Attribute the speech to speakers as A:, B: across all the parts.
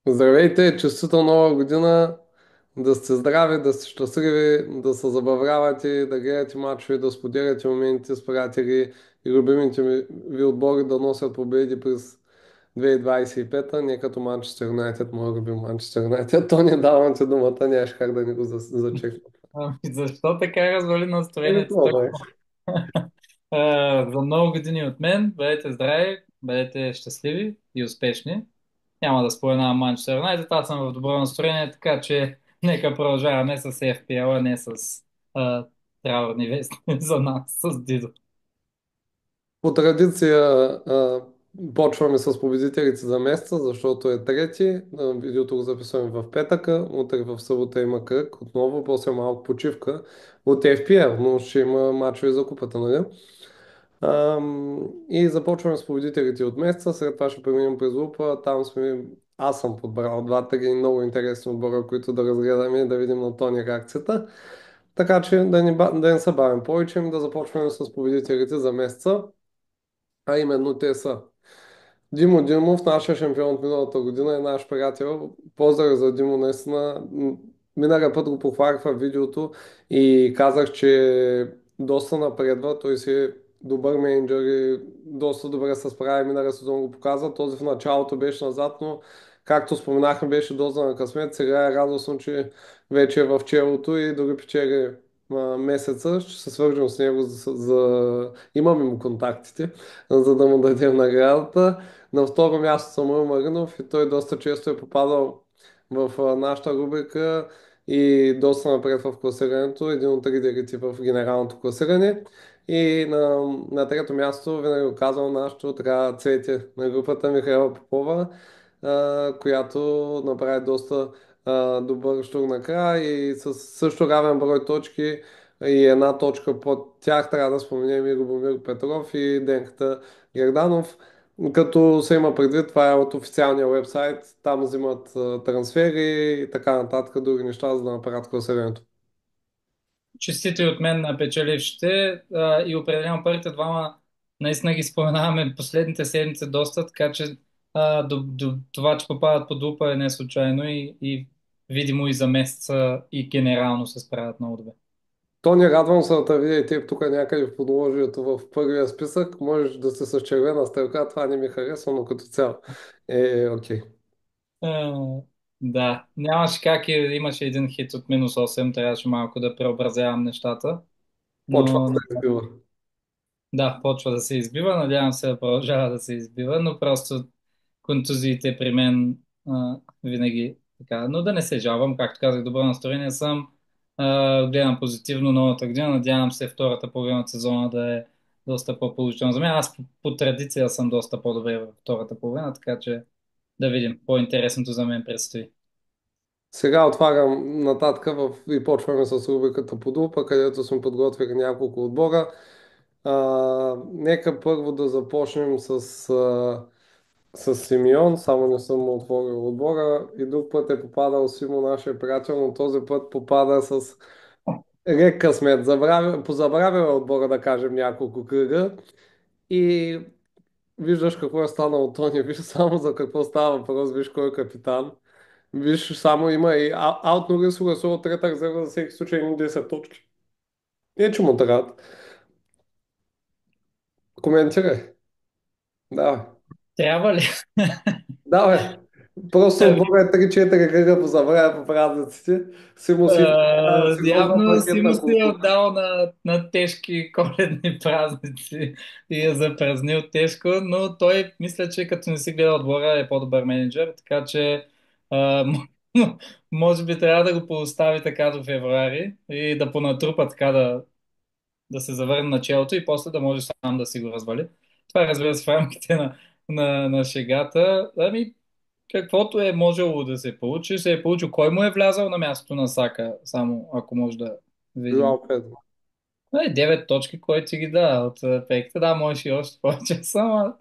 A: Здравейте, честита нова година, да сте здрави, да сте щастливи, да се забавлявате, да гледате мачове, да споделяте моменти с приятели и любимите ви отбори да носят победи през 2025-та, не като Манчестър Юнайтед, моят любим Манчестър Юнайтед. То не давам ти думата, нямаш как да не го зачекна.
B: Ами, защо така развали
A: Еми,
B: настроението?
A: това да е.
B: За много години от мен, бъдете здрави, бъдете щастливи и успешни. Няма да споменавам Манчестър Юнайтед, аз съм в добро настроение, така че нека продължаваме с FPL, а не с а, траурни вести за нас, с Дидо.
A: По традиция почваме с победителите за месеца, защото е трети. Видеото го записваме в петъка, утре в събота има кръг, отново, после малко почивка от FPL, но ще има мачове за купата, нали? И започваме с победителите от месеца, след това ще преминем през лупа, там сме, аз съм подбрал два-три много интересни отбора, които да разгледаме и да видим на Тони реакцията. Така че да не се бавим повече, ами да започваме с победителите за месеца. А именно те са Димо Димов, нашия шампион от миналата година, е наш приятел. Поздрави за Димо, наистина. Миналия път го похвалих в видеото и казах, че доста напредва. Той си е добър менеджер и доста добре се справи. Миналия сезон го показа. Този в началото беше назад, но както споменахме, беше доза на късмет. Сега е радостно, че вече е в челото и дори печели месеца. Ще се свържем с него Имаме му контактите, за да му дадем наградата. На второ място Самуил Маринов и той доста често е попадал в нашата рубрика и доста напред в класирането, един от лидерите в генералното класиране. И на трето място, винаги го казвам, нашото така цвете на групата Михаела Попова, която направи доста добър щур накрая и с също равен брой точки и една точка под тях трябва да споменем и Любомир Петров и Денката Герданов. Като се има предвид, това е от официалния вебсайт, там взимат трансфери и така нататък, други неща, за да направят класирането.
B: Честито и от мен на печелившите и определено първите двама наистина ги споменаваме последните седмици доста, така че до това, че попадат под лупа е не случайно и видимо и за месеца и генерално се справят много добре.
A: Тони, радвам се да те видя и теб тук някъде в подложието в първия списък. Можеш да се с червена стрелка, това не ми харесва, но като цяло окей.
B: А, да, нямаше как имаше един хит от -8, трябваше малко да преобразявам нещата,
A: Почва
B: но
A: да се избива.
B: да, почва да се избива, надявам се да продължава да се избива, но просто контузиите при мен винаги така. Но да не се жалвам, както казах, добро настроение съм. Гледам позитивно новата година. Надявам се втората половина от сезона да е доста по-положителна за мен. Аз по традиция съм доста по-добре във втората половина, така че да видим. По-интересното за мен предстои.
A: Сега отварям нататък и почваме с рубриката Подлупа, където сме подготвили няколко отбора. Нека първо да започнем с Симеон, само не съм му отворил отбора. И друг път е попадал Симо, нашия приятел, но този път попада с рек късмет. Позабравил е отбора, да кажем, няколко кръга. И виждаш какво е станало Тони, виж само за какво става въпрос, виж кой е капитан. Виж, само има и Аут Норис го гласува трета резерва за всеки случай едни 10 точки. Не, че му трябва. Коментирай. Да.
B: Трябва ли?
A: Да, бе. Просто отбора е 3-4 кръга по забравя по празниците. Симо си сериозна
B: Явно си му
A: пакетна
B: се е
A: култура.
B: отдал на тежки коледни празници и е запразнил тежко, но той мисля, че като не си гледа отбора е по-добър менеджер, така че може би трябва да го постави така до февруари и да понатрупа така да се завърне началото и после да може сам да си го развали. Това е, разбира се, в рамките на шегата. Ами, каквото е можело да се получи, се е получил. Кой му е влязал на мястото на Сака, само ако може да видим.
A: Жуал Педро.
B: 9 точки, кой ти ги да от пекта. Да, можеш и още повече. Само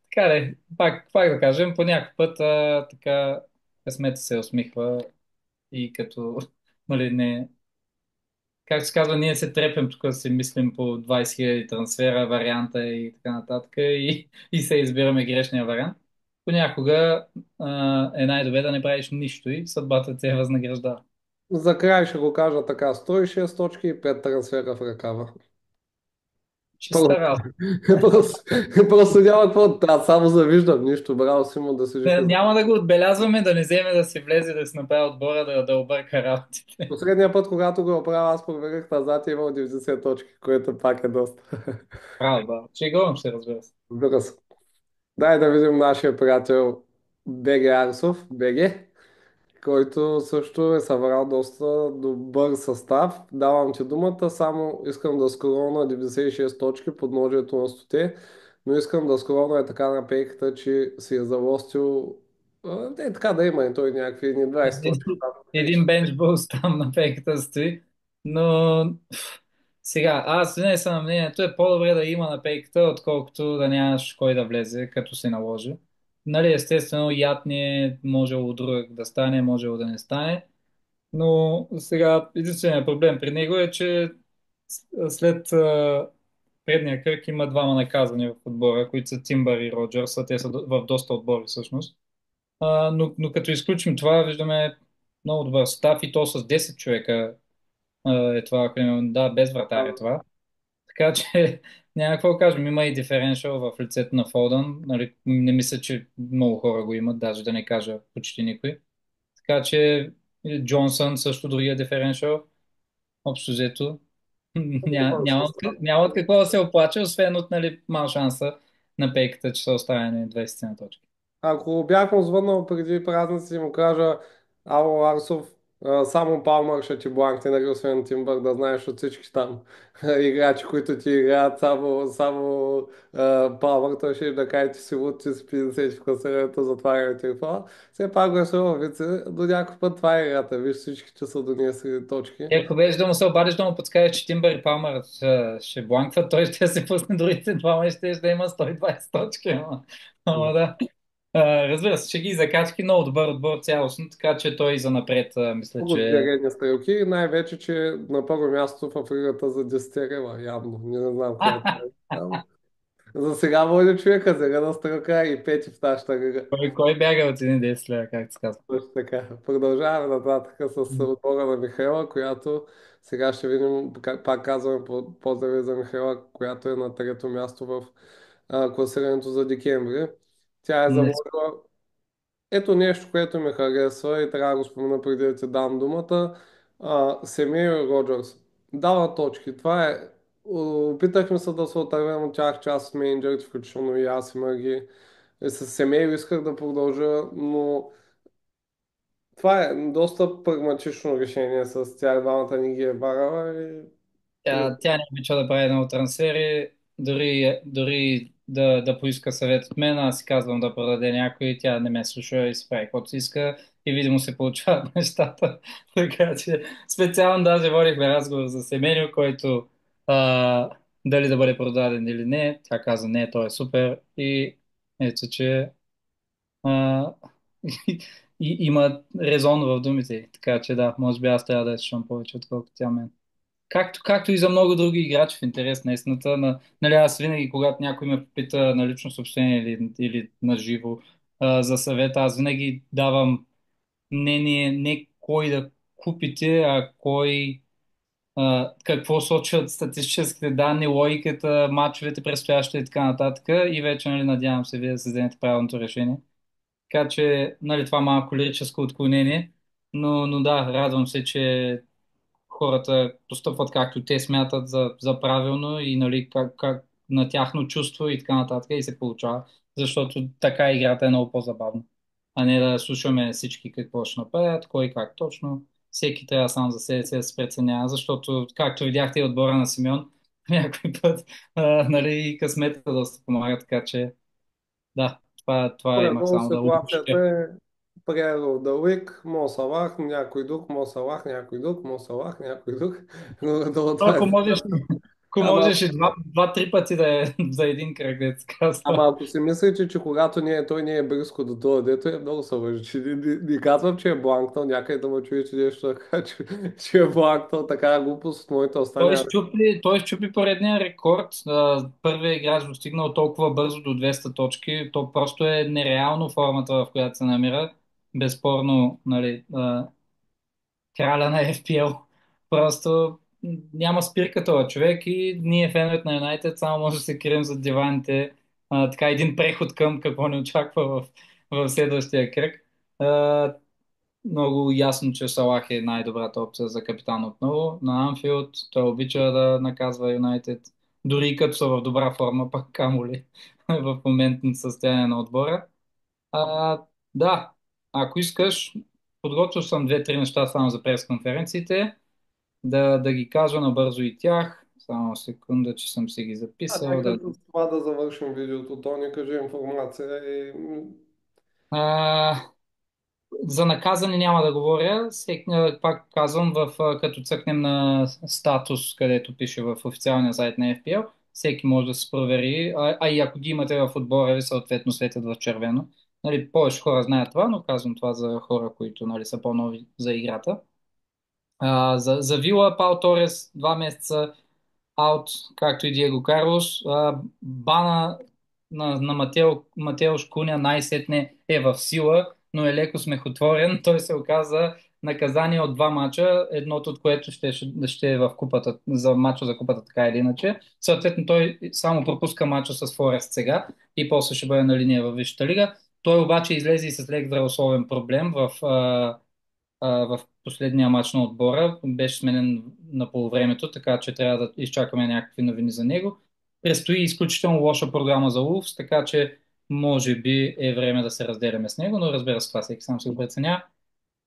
B: така де, пак да кажем, по някакъв път така късмета се усмихва и като нали, не, как се казва, ние се трепем тук да си мислим по 20 000 трансфера, варианта и така нататък и се избираме грешния вариант. понякога е най-добре да не правиш нищо и съдбата те възнаграждава.
A: За край ще го кажа така: 106 точки и 5 трансфера в ръкава.
B: Чиста
A: Просто,
B: работа.
A: просто, просто няма какво. Аз само завиждам нищо. Браво, Симон, да седиш на...
B: Няма да го отбелязваме, да не вземе да си влезе, да си направи отбора, да обърка работите.
A: Последния път, когато го оправя, аз проверих назад и имал 90 точки, което пак е доста.
B: Право, да. Шегувам се, разбира се.
A: Разбира се. Дай да видим нашия приятел БГ Арсов, БГ, който също е събрал доста добър състав. Давам ти думата, само искам да скролна 96 точки под ножието на 100, но искам да скролна е така на пейката, че си е залостил така да има и той някакви едни 20
B: Един,
A: точки.
B: един бенч буст там на пейката стои, но сега, аз винаги съм на мнението, е по-добре да има на пейката, отколкото да нямаш кой да влезе, като се наложи. Нали, естествено, яд не е можело друг да стане, можело да не стане, но сега единственият проблем при него е, че след предния кръг има двама наказани в отбора, които са Тимбър и Роджерс, а те са в доста отбори всъщност. Но като изключим това, виждаме много добър став и то с 10 човека е това, примерно, да, без вратар е това. Така че няма какво да кажем, има и диференциал в лицето на Фолдън, нали, не мисля, че много хора го имат, даже да не кажа почти никой. Така че Джонсън също другия диференциал, общо взето, няма от какво да се оплаче, освен от нали, мал шанса на пейката, че са оставени 20 на точки.
A: Ако бях му звъннал преди празници и му кажа: ало, Арсов, само Палмър ще ти бланкне, нали, освен Тимбър, да знаеш от всички там играчи, които ти играят, само Палмър, той ще да каже: ти си луд, ти си 50 в класирането, затваряме телефона. Все пак гласува вице, до някакъв път това е играта. Виж, всички, че са донесли точки.
B: Ако беше да му се обадиш да му подскажеш, че Тимбър и Палмър ще бланкват, той ще се пусне другите двама и ще да има 120 точки. Ама да. Разбира се, че ги закачки много добър отбор цялостно, така че той и за напред мисля,
A: Много
B: че
A: стерени стрелки и най-вече, че на първо място в лигата за 10 лева, явно. Не знам какво е там. За сега води човека, сега на стрелка и пети в нашата лига.
B: кой бяга от един 10 лева, както се казва.
A: Точно така. Продължаваме нататък с отбора на Михайла, която сега ще видим, пак казваме поздрави за Михайла, която е на трето място в класирането за декември. Тя е
B: Не,
A: заложила... Ето нещо, което ми харесва и трябва да го спомена преди да ти дам думата. Семейо и Роджерс. Дава точки. Това е... Опитахме се да се отървем от тях част от менеджерите, включително и аз има ги. И с Семейо исках да продължа, но това е доста прагматично решение с тях. Двамата ни ги е барала и...
B: тя не обича да прави много трансфери, дори да поиска съвет от мен, аз си казвам да продаде някой, тя не ме слуша и се прави каквото си иска и видимо се получават нещата. Така че специално даже водихме разговор за Семенио, който дали да бъде продаден или не. Тя каза не, той е супер и ето, че а, има резон в думите й. Така че да, може би аз трябва да я слушам повече, отколкото тя мен. Както и за много други играчи в интерес на истината. Нали, аз винаги, когато някой ме попита на лично съобщение или на живо за съвет, аз винаги давам мнение не кой да купите, а какво сочат статистическите данни, логиката, мачовете, предстоящите и така нататък. И вече, нали, надявам се, вие да се вземете правилното решение. Така че, нали, това малко лирическо отклонение, но да, радвам се, че хората постъпват както те смятат за правилно и нали, как на тяхно чувство и така нататък и се получава, защото така играта е много по-забавна, а не да слушаме всички какво ще направят, кой как точно. Всеки трябва сам за себе си да се преценява, защото, както видяхте и отбора на Симеон, някой път нали, и късмета доста помага, така че да, това имах
A: Горе-долу
B: само да
A: ситуацията
B: обобщя.
A: е Player of the Week, Мо Салах, някой друг, Мо Салах, някой друг, Мо Салах, някой друг. Горе-долу това е.
B: Ако можеш, Ако
A: Ама,
B: можеш и два-три пъти да е за един кръг, да се
A: ама
B: казва.
A: ако си мислите, че когато не е, той не е близко до това, дето е много се лъжи. Че не казвам, че е бланкнал, някъде да ме чуе, че нещо така, че е бланкнал, така глупост от моята
B: Той
A: остане.
B: щупи, той щупи поредния рекорд. Първият играч достигнал толкова бързо до 200 точки. То просто е нереално формата, в която се намира. Безспорно, нали, краля на FPL. Просто няма спирка този човек и ние, феновете на Юнайтед, само може да се крием зад диваните. Така един преход към какво ни очаква в следващия кръг. А, Много ясно, че Салах е най-добрата опция за капитан отново на Анфилд. Той обича да наказва Юнайтед, дори и като са в добра форма, пак камо ли в моментното състояние на отбора. А, да, ако искаш, подготвил съм две-три неща само за пресконференциите, да ги кажа набързо и тях. Само секунда, че съм си ги
A: А
B: записал.
A: нека
B: Да.
A: с това да завършим видеото. То ни кажи информация и
B: А, За наказани няма да говоря. Пак казвам, като цъкнем на статус, където пише в официалния сайт на FPL, всеки може да се провери. И ако ги имате в отбора ви, съответно светят в червено. Нали, повече хора знаят това, но казвам това за хора, които, нали, са по-нови за играта. За Вила Пау Торес 2 месеца аут, както и Диего Карлос. Бана на Матеош Куня най-сетне е в сила, но е леко смехотворен. Той се оказа наказание от 2 мача, едното от което ще е в купата, за мача за купата, така или иначе. Съответно, той само пропуска мача с Форест сега и после ще бъде на линия във Висшата лига. Той обаче излезе и с лек здравословен проблем в последния матч на отбора. Беше сменен на полувремето, така че трябва да изчакаме някакви новини за него. Предстои изключително лоша програма за Улфс, така че може би е време да се разделяме с него, но разбира се, това всеки сам се го преценя.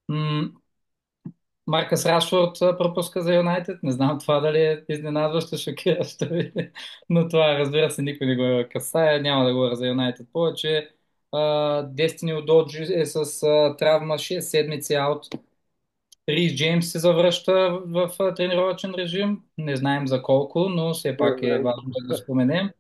B: М, Маркъс Рашфорд пропуска за Юнайтед. Не знам това дали е изненадващо, шокиращо, но това, разбира се, никой не го касае. Няма да говоря за Юнайтед повече. Дестини Удоджи е с травма 6 седмици аут. Рис Джеймс се завръща в тренировъчен режим. Не знаем за колко, но все
A: не
B: пак е
A: знаем.
B: важно да го споменем.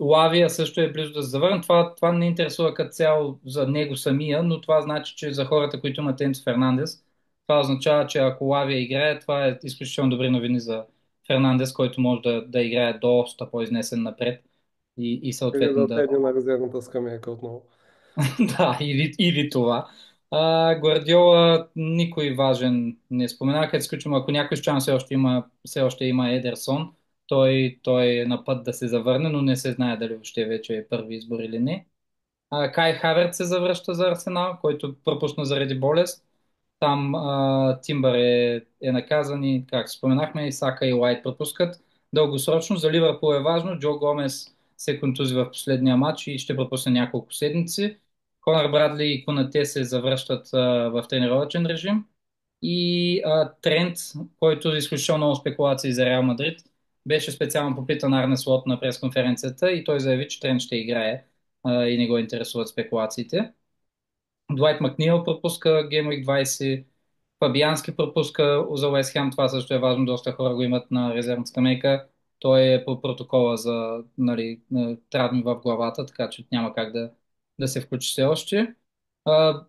B: Лавия също е близо да се завърне. Това не интересува като цяло за него самия, но това значи, че за хората, които имат Енцо Фернандес, това означава, че ако Лавия играе, това е изключително добри новини за Фернандес, който може да играе доста по-изнесен напред и
A: Или
B: съответно
A: да
B: да.
A: седне на резервната скамейка отново.
B: Да, или това. Гвардиола никой важен не спомена, като изключим, ако някой шанс все още има Едерсон, той е на път да се завърне, но не се знае дали въобще вече е първи избор или не. Кай Хаверт се завръща за Арсенал, който пропусна заради болест. Там Тимбър е наказан и, как споменахме, и Сака и Уайт пропускат. Дългосрочно за Ливърпул е важно. Джо Гомес се контузи в последния матч и ще пропусне няколко седмици. Конър Брадли и Конате се завръщат в тренировъчен режим. И Трент, който е изключително много спекулации за Реал Мадрид, беше специално попитан Арне Слот на пресконференцията и той заяви, че Трент ще играе и не го интересуват спекулациите. Дуайт Макнил пропуска Game Week 20, Фабиански пропуска за Уест Хем, това също е важно, доста хора го имат на резервна скамейка. Той е по протокола за, нали, травми в главата, така че няма как да се включи все още.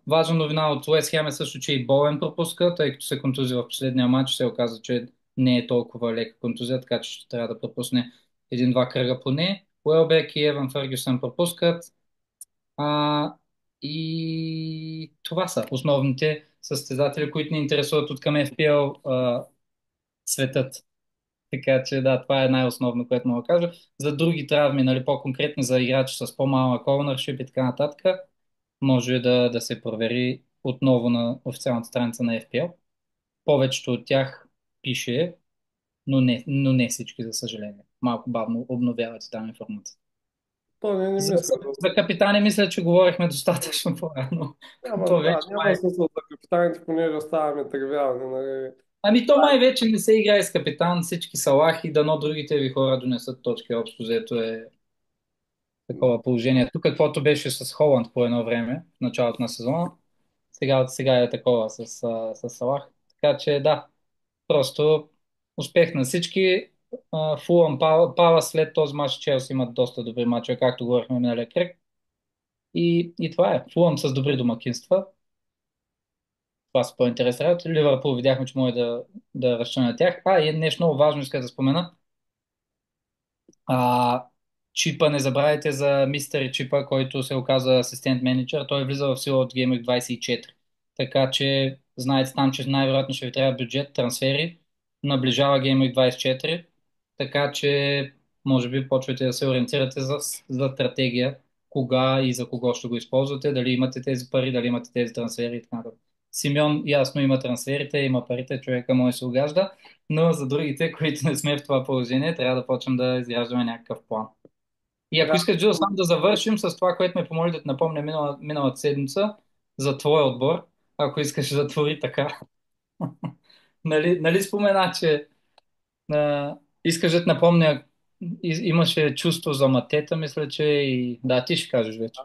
B: Важна новина от Уест Хем е също, че и Боуен пропуска, тъй като се контузи в последния матч, се оказа, че не е толкова лека контузия, така че ще трябва да пропусне един-два кръга поне. Уелбек и Еван Фъргюсън пропускат. А, и това са основните състезатели, които ни интересуват от към FPL светът. Така че да, това е най-основно, което мога да кажа. За други травми, нали, по-конкретни за играчи с по-малък ownership и така нататък, може да се провери отново на официалната страница на FPL. Повечето от тях пише, но не всички, за съжаление. Малко бавно обновяват там информация.
A: То не
B: За,
A: мисля.
B: за капитани мисля, че говорихме достатъчно по-рано. То вече
A: Няма
B: май.
A: смисъл за капитаните, понеже ставаме тревявани. Нали.
B: Ами то май вече не се играе с капитан, всички са лахи, дано другите ви хора донесат точки. Общо взето е такова положение. Тук каквото беше с Холанд по едно време, в началото на сезона, сега е такова с Салах. Така че да, просто успех на всички. Фулъм Пала след този матч Челси имат доста добри матчове, както говорихме миналия кръг. И това е. Фулъм с добри домакинства. Това са по-интересни работи. Ливърпул видяхме, че може да разчита на тях. И нещо много важно иска да спомена. А, Чипа, не забравяйте за мистери Чипа, който се оказа асистент менеджер. Той влиза в сила от Game Week 24. Така че знаете там, че най-вероятно ще ви трябва бюджет, трансфери. Наближава Game Week 24. Така че може би почвате да се ориентирате за стратегия, кога и за кого ще го използвате, дали имате тези пари, дали имате тези трансфери и така нататък. Симеон ясно има трансферите, има парите, човека може да се огажда, но за другите, които не сме в това положение, трябва да почнем да изграждаме някакъв план. И ако
A: Да,
B: искаш, Джо, само да завършим с това, което ме помоли да те напомня миналата седмица за твой отбор, ако искаш да твори така. Нали спомена, че искаш да те напомня, имаше чувство за матета, мисля, че и... Да, ти ще кажеш вече.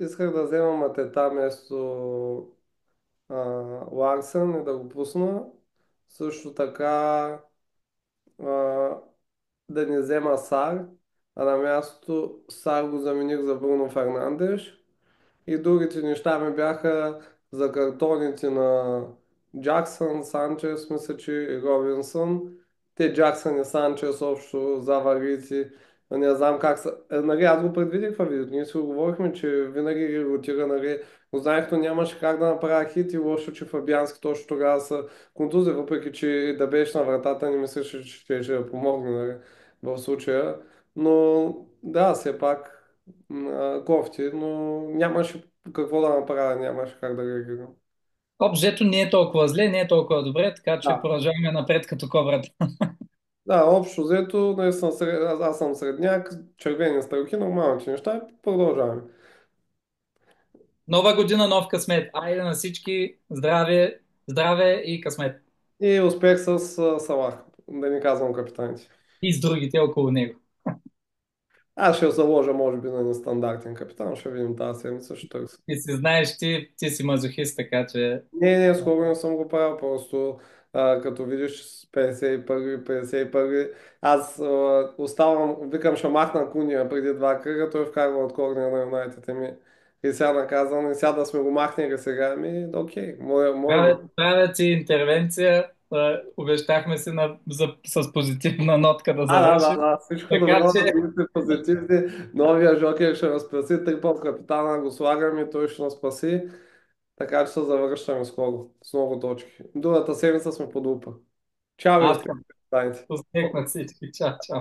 A: исках да взема Матета вместо а, Ларсън и да го пусна. Също така а, да не взема Сар, а на мястото Сар го замених за Бруно Фернандеш. И другите неща ми бяха за картоните на Джаксън, Санчес, мисля, че и Робинсън. Те Джаксън и Санчес общо заварите. Не знам как са. Нали, аз го предвидих във видеото. Ние си го говорихме, че винаги ги ротира, нали. Но знаех, то нямаше как да направя хит и лошо, че Фабиански точно тогава са контузия, въпреки че да беше на вратата, не мислеше, че ще да помогне, нали, в случая. Но да, все пак кофти, но нямаше какво да направя, нямаше как да реагирам.
B: Обзето не е толкова зле, не е толкова добре, така че
A: Да.
B: продължаваме напред като кобрата.
A: Да, общо взето, нали, аз съм средняк, червени стрелки, нормалните неща, продължаваме.
B: Нова година, нов късмет. Айде на всички, здраве, здраве и късмет.
A: И успех с Салах, да не казвам капитаните.
B: И с другите около него.
A: Аз ще заложа, може би, на нестандартен капитан, ще видим тази седмица, ще търся.
B: Ти си знаеш, ти си мазохист, така че
A: Не, скоро не съм го правил, просто като видиш че с 51, 51, аз оставам, викам, ще махна Куния преди два кръга, той вкарва от корнера на Юнайтед ми. И сега наказан, и сега да сме го махнали сега, окей, моя го.
B: правят си интервенция. Обещахме се с позитивна нотка да завършим.
A: Всичко
B: Така
A: добро, да
B: че
A: бъдете позитивни. Новия Жокер ще нас спаси, трипъл капитана го слагаме, той ще нас спаси. Така че се завръщаме скоро, с много точки. Другата седмица сме под лупа. Чао и
B: аз
A: успех!
B: съм успех на всички. Чао, чао.